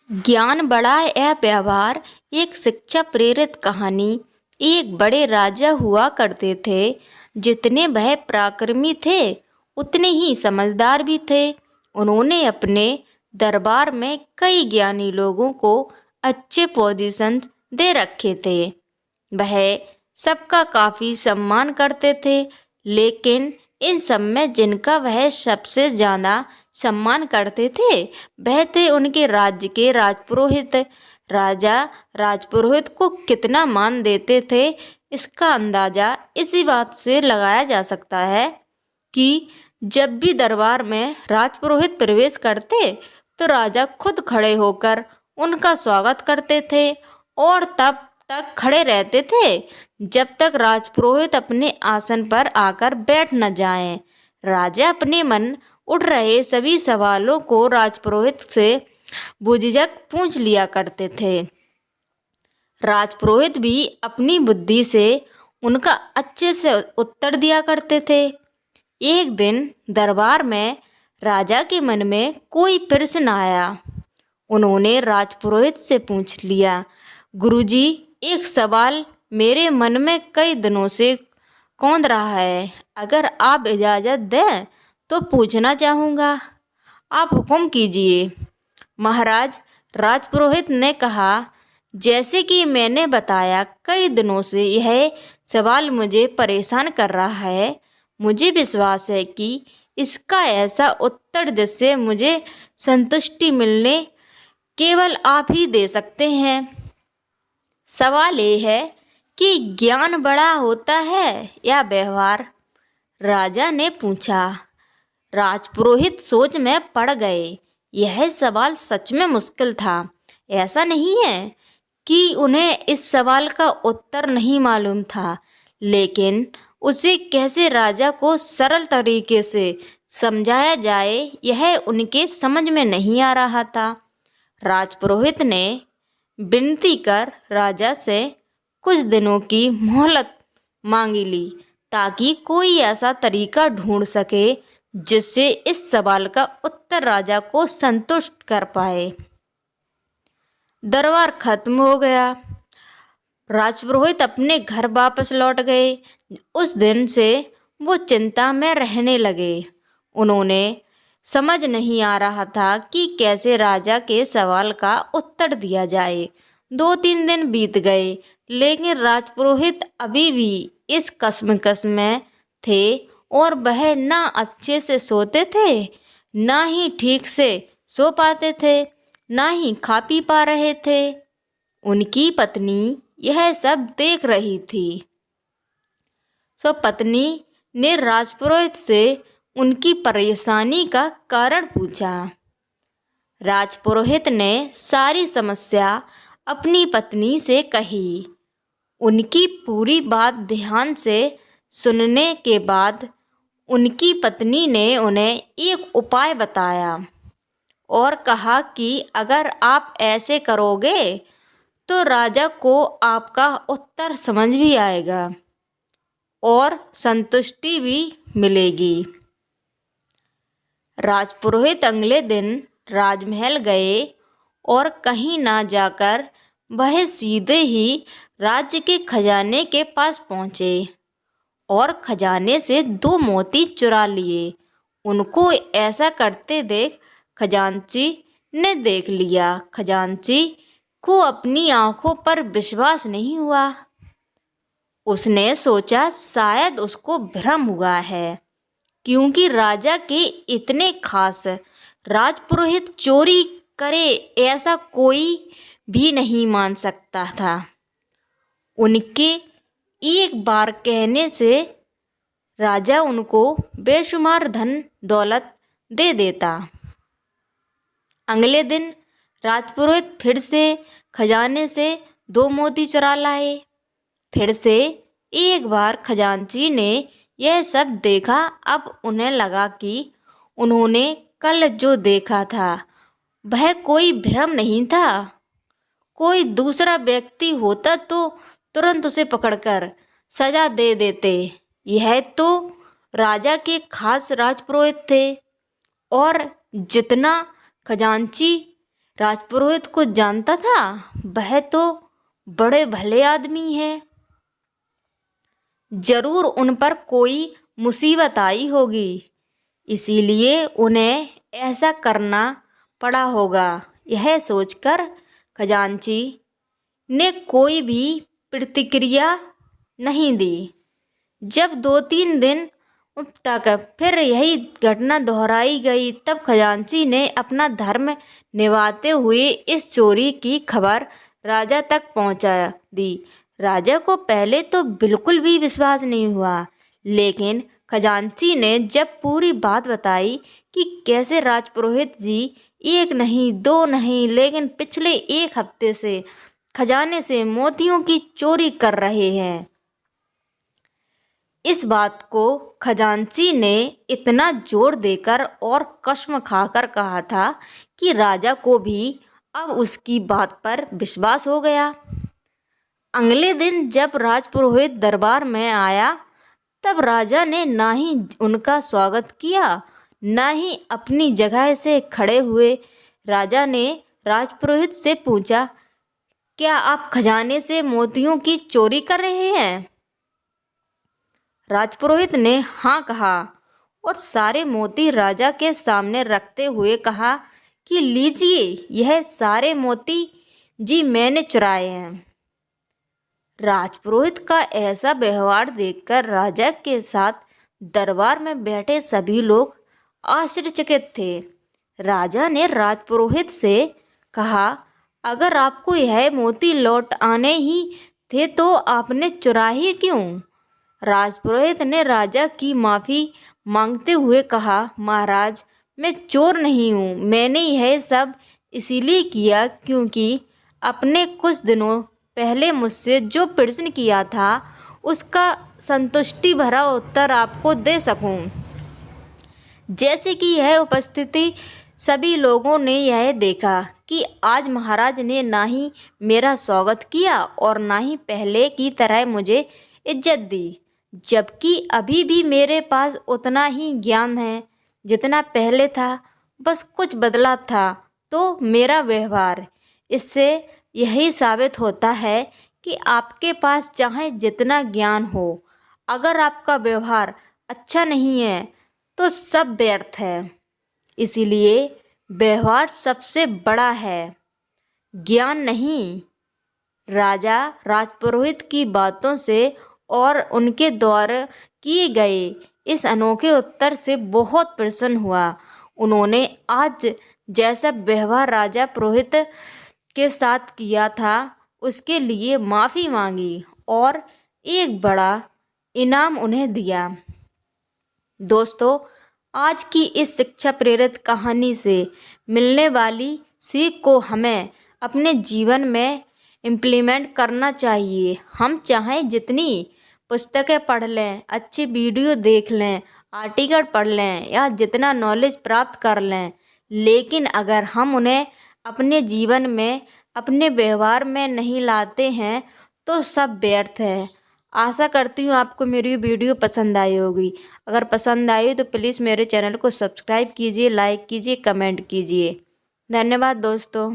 ज्ञान बड़ा यह व्यवहार एक शिक्षा प्रेरित कहानी। एक बड़े राजा हुआ करते थे। जितने वह पराक्रमी थे उतने ही समझदार भी थे। उन्होंने अपने दरबार में कई ज्ञानी लोगों को अच्छे पोजीशन दे रखे थे। वह सबका काफी सम्मान करते थे, लेकिन इन सब में जिनका वह सबसे ज्यादा सम्मान करते थे वह थे उनके राज्य के राजपुरोहित। राजा राजपुरोहित को कितना मान देते थे, इसका अंदाजा इसी बात से लगाया जा सकता है कि जब भी दरबार में राजपुरोहित प्रवेश करते तो राजा खुद खड़े होकर उनका स्वागत करते थे और तब तक खड़े रहते थे जब तक राजपुरोहित अपने आसन पर आकर बैठ न जाएं। राजा अपने मन उठ रहे सभी सवालों को राजपुरोहित से बुझिझक पूछ लिया करते थे। राजपुरोहित भी अपनी बुद्धि से उनका अच्छे से उत्तर दिया करते थे। एक दिन दरबार में राजा के मन में कोई प्रश्न आया। उन्होंने राजपुरोहित से पूछ लिया, गुरुजी, एक सवाल मेरे मन में कई दिनों से कौंध रहा है। अगर आप इजाज़त दें तो पूछना चाहूँगा। आप हुक्म कीजिए। महाराज, राजपुरोहित ने कहा, जैसे कि मैंने बताया कई दिनों से यह सवाल मुझे परेशान कर रहा है। मुझे विश्वास है कि इसका ऐसा उत्तर जिससे मुझे संतुष्टि मिलने केवल आप ही दे सकते हैं। सवाल ये है कि ज्ञान बड़ा होता है या व्यवहार? राजा ने पूछा। राजपुरोहित सोच में पड़ गए। यह सवाल सच में मुश्किल था। ऐसा नहीं है कि उन्हें इस सवाल का उत्तर नहीं मालूम था, लेकिन उसे कैसे राजा को सरल तरीके से समझाया जाए यह उनके समझ में नहीं आ रहा था। राजपुरोहित ने विनती कर राजा से कुछ दिनों की मोहलत मांगी ली ताकि कोई ऐसा तरीका ढूंढ सके जिससे इस सवाल का उत्तर राजा को संतुष्ट कर पाए। दरबार खत्म हो गया। राजपुरोहित अपने घर वापस लौट गए। उस दिन से वो चिंता में रहने लगे। उन्होंने समझ नहीं आ रहा था कि कैसे राजा के सवाल का उत्तर दिया जाए। 2-3 दिन बीत गए, लेकिन राजपुरोहित अभी भी इस कश्मकश में थे और वह ना अच्छे से सोते थे, ना ही ठीक से सो पाते थे, ना ही खा पी पा रहे थे। उनकी पत्नी यह सब देख रही थी। पत्नी ने राजपुरोहित से उनकी परेशानी का कारण पूछा। राजपुरोहित ने सारी समस्या अपनी पत्नी से कही। उनकी पूरी बात ध्यान से सुनने के बाद उनकी पत्नी ने उन्हें एक उपाय बताया और कहा कि अगर आप ऐसे करोगे तो राजा को आपका उत्तर समझ भी आएगा और संतुष्टि भी मिलेगी। राजपुरोहित अगले दिन राजमहल गए और कहीं ना जाकर वह सीधे ही राज्य के खजाने के पास पहुँचे और खजाने से 2 मोती चुरा लिए। उनको ऐसा करते देख खजांची ने देख लिया। खजांची को अपनी आंखों पर विश्वास नहीं हुआ। उसने सोचा शायद उसको भ्रम हुआ है, क्योंकि राजा के इतने खास राजपुरोहित चोरी करे ऐसा कोई भी नहीं मान सकता था। उनके एक बार कहने से राजा उनको बेशुमार धन दौलत दे देता। अगले दिन राजपुरोहित फिर से खजाने से 2 मोती चुरा लाए। फिर से एक बार खजांची ने यह सब देखा। अब उन्हें लगा कि उन्होंने कल जो देखा था वह कोई भ्रम नहीं था। कोई दूसरा व्यक्ति होता तो तुरंत उसे पकड़कर सजा दे देते। यह तो राजा के खास राजपुरोहित थे और जितना खजांची राजपुरोहित को जानता था वह तो बड़े भले आदमी है, जरूर उन पर कोई मुसीबत आई होगी, इसीलिए उन्हें ऐसा करना पड़ा होगा। यह सोचकर खजांची ने कोई भी प्रतिक्रिया नहीं दी। जब 2-3 दिन तक फिर यही घटना दोहराई गई, तब खजांची ने अपना धर्म निभाते हुए इस चोरी की खबर राजा तक पहुंचा दी। राजा को पहले तो बिल्कुल भी विश्वास नहीं हुआ, लेकिन खजांची ने जब पूरी बात बताई कि कैसे राजपुरोहित जी एक नहीं दो नहीं लेकिन पिछले 1 हफ्ते से खजाने से मोतियों की चोरी कर रहे हैं, इस बात को खजांची ने इतना जोर देकर और कसम खाकर कहा था कि राजा को भी अब उसकी बात पर विश्वास हो गया। अगले दिन जब राजपुरोहित दरबार में आया, तब राजा ने ना ही उनका स्वागत किया, ना ही अपनी जगह से खड़े हुए। राजा ने राजपुरोहित से पूछा, क्या आप खजाने से मोतियों की चोरी कर रहे हैं? राजपुरोहित ने हाँ कहा और सारे मोती राजा के सामने रखते हुए कहा कि लीजिए, यह सारे मोती जी मैंने चुराए हैं। राजपुरोहित का ऐसा व्यवहार देखकर राजा के साथ दरबार में बैठे सभी लोग आश्चर्यचकित थे। राजा ने राजपुरोहित से कहा, अगर आपको यह मोती लौट आने ही थे तो आपने चुराए क्यों? राजपुरोहित ने राजा की माफ़ी मांगते हुए कहा, महाराज, मैं चोर नहीं हूँ। मैंने यह सब इसीलिए किया क्योंकि अपने कुछ दिनों पहले मुझसे जो प्रश्न किया था उसका संतुष्टि भरा उत्तर आपको दे सकूं। जैसे कि यह उपस्थिति सभी लोगों ने यह देखा कि आज महाराज ने ना ही मेरा स्वागत किया और ना ही पहले की तरह मुझे इज्जत दी, जबकि अभी भी मेरे पास उतना ही ज्ञान है जितना पहले था, बस कुछ बदला था तो मेरा व्यवहार। इससे यही साबित होता है कि आपके पास चाहे जितना ज्ञान हो, अगर आपका व्यवहार अच्छा नहीं है तो सब व्यर्थ है। इसीलिए व्यवहार सबसे बड़ा है, ज्ञान नहीं। राजा राजपुरोहित की बातों से और उनके द्वारा किए गए इस अनोखे उत्तर से बहुत प्रसन्न हुआ। उन्होंने आज जैसा व्यवहार राजा पुरोहित के साथ किया था उसके लिए माफ़ी मांगी और एक बड़ा इनाम उन्हें दिया। दोस्तों, आज की इस शिक्षा प्रेरित कहानी से मिलने वाली सीख को हमें अपने जीवन में इम्प्लीमेंट करना चाहिए। हम चाहे जितनी पुस्तकें पढ़ लें, अच्छी वीडियो देख लें, आर्टिकल पढ़ लें या जितना नॉलेज प्राप्त कर लें, लेकिन अगर हम उन्हें अपने जीवन में अपने व्यवहार में नहीं लाते हैं तो सब व्यर्थ है। आशा करती हूँ आपको मेरी वीडियो पसंद आई होगी। अगर पसंद आई तो प्लीज़ मेरे चैनल को सब्सक्राइब कीजिए, लाइक कीजिए, कमेंट कीजिए। धन्यवाद दोस्तों।